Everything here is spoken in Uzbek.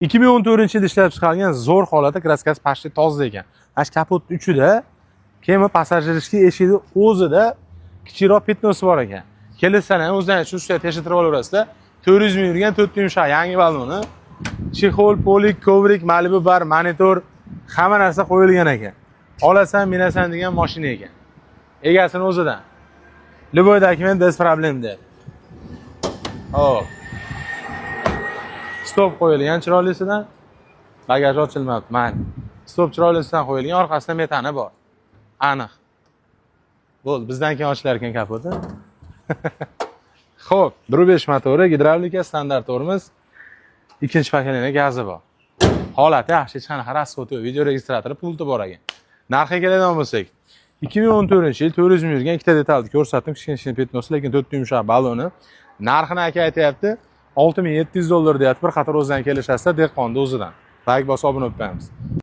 2014-yilda ishlab chiqarilgan zo'r holatda kraskasi pashti toza ekan. Mana shu kapotning uchida kema passajirskiy eshigi o'zida kichikroq petnosi bor ekan. Kelishsalar o'zlaringiz shu ustida tekshirib olaverasizlar. 400 ming yurgan 4 yumshoq yangi baloni, chexol, polik, kovrik, Malibu bar, monitor, hamma narsa qo'yilgan ekan. Olasan, minasan degan mashina ekan. Egasini o'zidan. Любой dokument без проблем der. Hop. Stop qo'yilgan chiroylisidan. Bagaj ochilmayapti. Mayli. Stop chiroylisidan qo'yilgan, orqasida metani bor. Aniq. Bo'ldi, bizdan keyin ochilar ekan kapoti. Xo'p, 1.5 motori, gidravlika, standart tormoz, ikkinchi pokoleniya gazi bor. Holati yaxshi, hech qanaqa rasxod yo'q, video registratori, pulti bor ekan. Narxiga keladigan bo'lsak, 2014-yil 400 ming yurgan ikkita detalni ko'rsatdim, kichkina petnosi, lekin 4 yumshoq baloni. Narxini aka aytayapti, $6,700 deyapti. Bir qator o'zidan kelishasizlar, dehqonni o'zidan. Like bosib obuna bo'lib qo'yamiz.